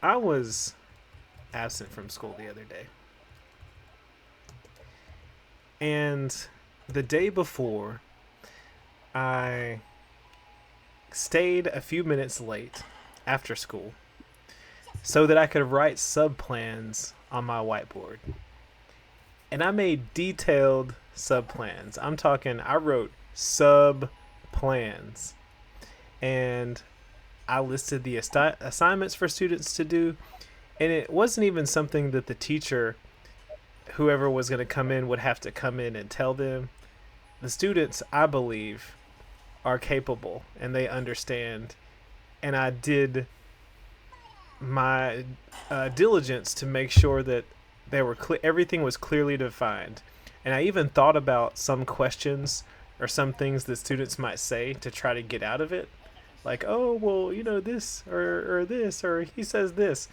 I was absent from school the other day, and the day before, I stayed a few minutes late after school so that I could write sub plans on my whiteboard. And I made detailed sub plans. I'm talking, I wrote sub plans. And I listed the assignments for students to do. And it wasn't even something that the teacher, whoever was going to come in, would have to come in and tell them. The students, I believe, are capable and they understand. And I did my diligence to make sure that they were everything was clearly defined. And I even thought about some questions or some things that students might say to try to get out of it. Like, oh, well, this or this, or he says this.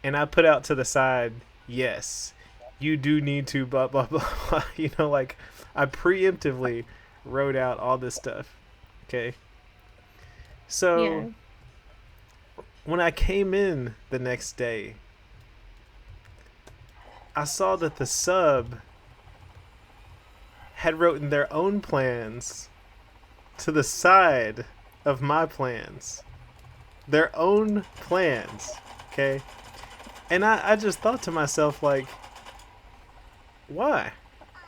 And I put out to the side, yes, you do need to blah, blah, blah. Like I preemptively wrote out all this stuff. Okay. So Yeah. when I came in the next day, I saw that the sub had written their own plans to the side of my plans. Their own plans. Okay? And I just thought to myself, like, why?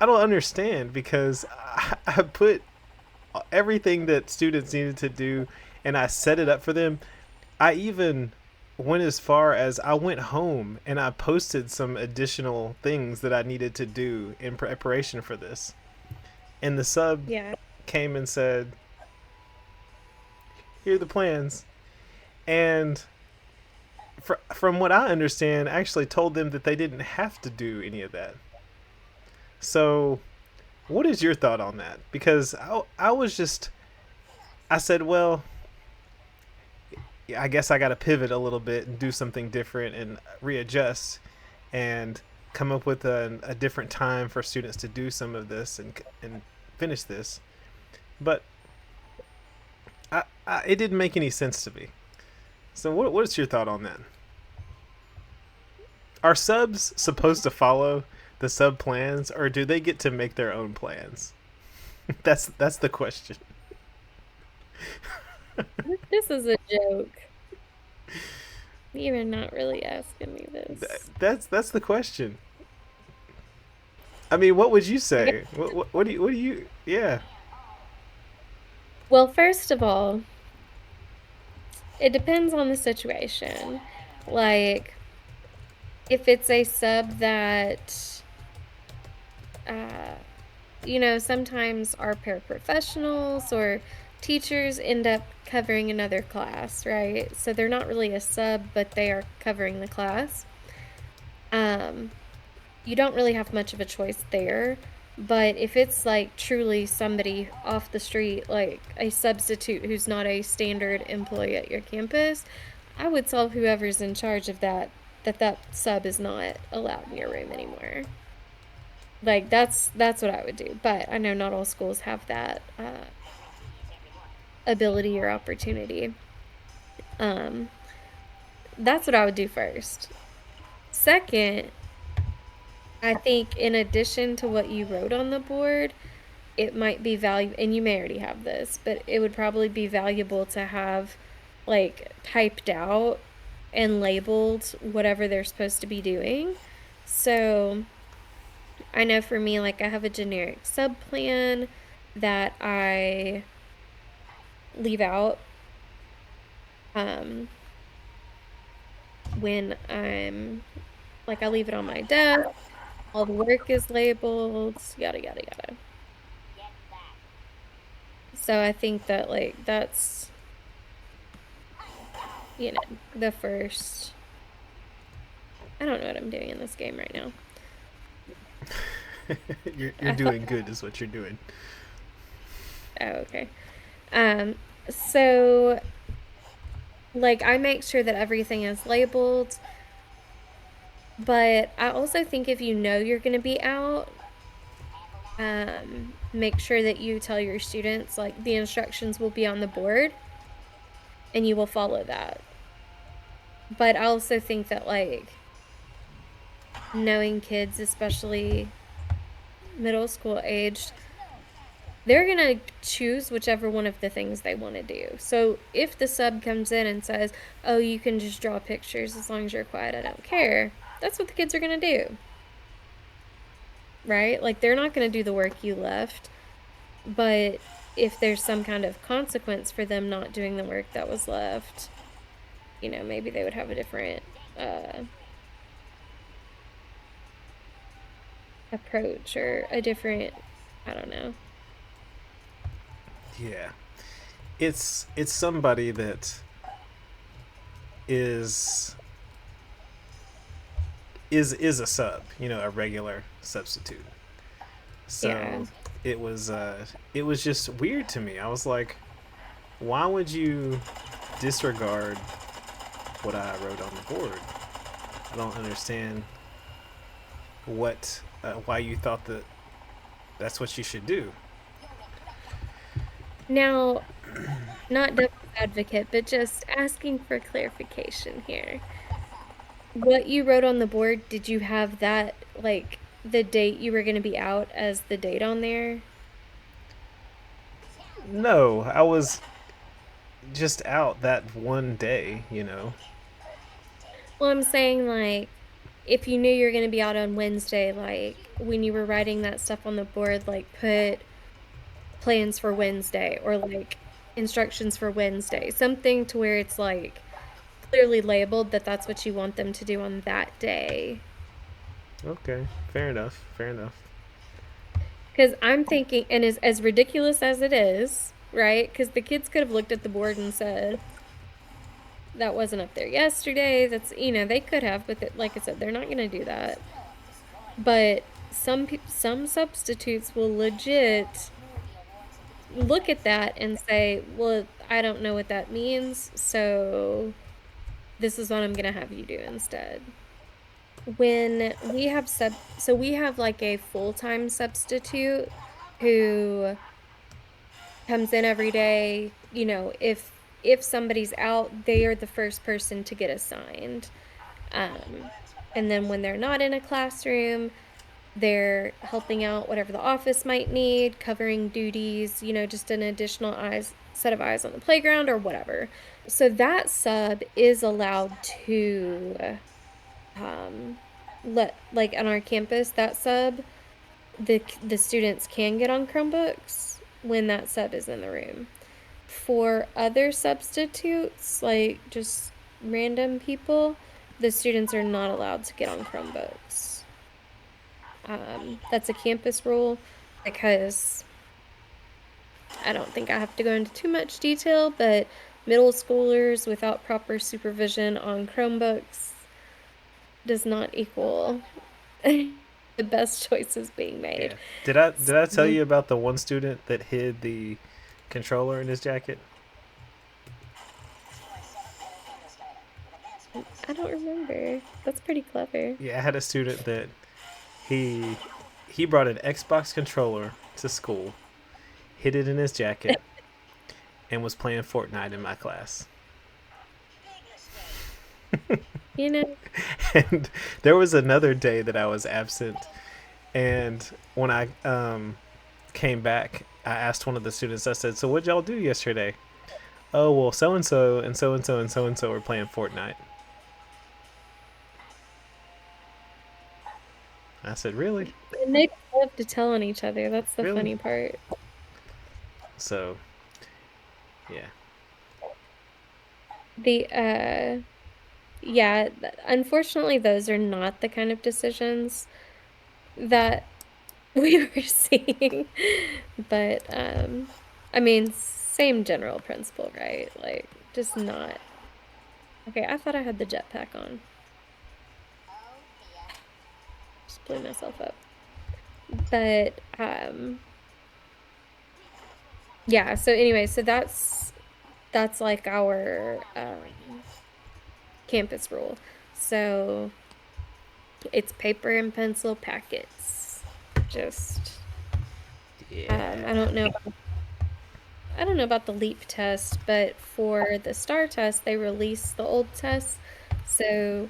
I don't understand because I put everything that students needed to do and I set it up for them. I even went as far as I went home and I posted some additional things that I needed to do in preparation for this. And the sub Yeah. came and said, "Here are the plans." And from what I understand, actually told them that they didn't have to do any of that. So, what is your thought on that? Because I was just, I said, well, I guess I got to pivot a little bit and do something different and readjust and come up with a different time for students to do some of this and finish this. But it didn't make any sense to me. So what's your thought on that? Are subs supposed to follow the sub plans, or do they get to make their own plans? That's the question. This is a joke. You're not really asking me this. That's the question. I mean, what would you I guess, say? What do you? Yeah. well, first of all, it depends on the situation. Like, if it's a sub that, uh, sometimes our paraprofessionals or teachers end up covering another class, right? So they're not really a sub, but they are covering the class. Um, you don't really have much of a choice there. But if it's like truly somebody off the street, like a substitute who's not a standard employee at your campus, I would tell whoever's in charge of that sub is not allowed in your room anymore. Like that's what I would do. But I know not all schools have that ability or opportunity. Um, that's what I would do first. Second, I think in addition to what you wrote on the board, it might be valuable, and you may already have this, but it would probably be valuable to have like typed out and labeled whatever they're supposed to be doing. So I know for me, like I have a generic sub plan that I leave out um, when I leave it on my desk. All the work is labeled, yada yada yada. So I think that like that's you know the first. I don't know what I'm doing in this game right now. you're I thought. doing good, is what you're doing. Oh, okay. Um. So like I make sure that everything is labeled, but I also think if you know you're going to be out, make sure that you tell your students like the instructions will be on the board and you will follow that. But I also think that, like, knowing kids, especially middle school aged, they're going to choose whichever one of the things they want to do. So if the sub comes in and says, oh, you can just draw pictures as long as you're quiet, I don't care, that's what the kids are going to do. Right? Like, they're not going to do the work you left. But if there's some kind of consequence for them not doing the work that was left, maybe they would have a different approach or a different, I don't know. Yeah. It's somebody that is is a sub, a regular substitute. Yeah. So it was just weird to me. I was like, why would you disregard what I wrote on the board? I don't understand why you thought that that's what you should do. Now, not devil's advocate, but just asking for clarification here. What you wrote on the board, did you have that, like, the date you were going to be out as the date on there? No, I was just out that one day. Well, I'm saying, like, if you knew you were going to be out on Wednesday, like, when you were writing that stuff on the board, like, put plans for Wednesday or, like, instructions for Wednesday, something to where it's, like, clearly labeled that that's what you want them to do on that day. Okay, fair enough. Fair enough. Because I'm thinking, and as ridiculous as it is, right? Because the kids could have looked at the board and said, that wasn't up there yesterday. That's, they could have, but like I said, they're not going to do that. But some substitutes will legit look at that and say, well, I don't know what that means, so this is what I'm going to have you do instead. When we have so we have like a full-time substitute who comes in every day. If somebody's out, they are the first person to get assigned. And then when they're not in a classroom, they're helping out whatever the office might need, covering duties, just an additional set of eyes on the playground or whatever. So that sub is allowed to like on our campus, that sub, the students can get on Chromebooks when that sub is in the room. For other substitutes, like just random people, the students are not allowed to get on Chromebooks. That's a campus rule because I don't think I have to go into too much detail, but middle schoolers without proper supervision on Chromebooks does not equal the best choices being made. Yeah. Did I tell So, you about the one student that hid the controller in his jacket? I don't remember. That's pretty clever. Yeah, I had a student that he he brought an Xbox controller to school, hid it in his jacket, and was playing Fortnite in my class. You know, And there was another day that I was absent, and when I came back, I asked one of the students. I said, "So what'd y'all do yesterday?" "Oh well, so and so and so and so and so and so were playing Fortnite." I said, "Really?" and they love to tell on each other. That's the Really? funny part. So yeah, The yeah, unfortunately those are not the kind of decisions that we were seeing. But I mean, same general principle, right? Like, just not. Okay, I thought I had the jetpack on. Just blew myself up. But yeah, so anyway, so that's like our campus rule. So it's paper and pencil packets. Just yeah. I don't know about the LEAP test, but for the STAR test, they release the old test So,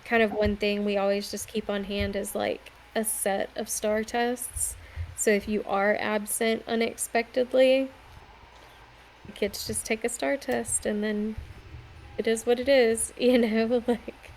kind of one thing we always just keep on hand is like a set of STAR tests. So if you are absent unexpectedly, the kids just take a STAR test and then it is what it is, like.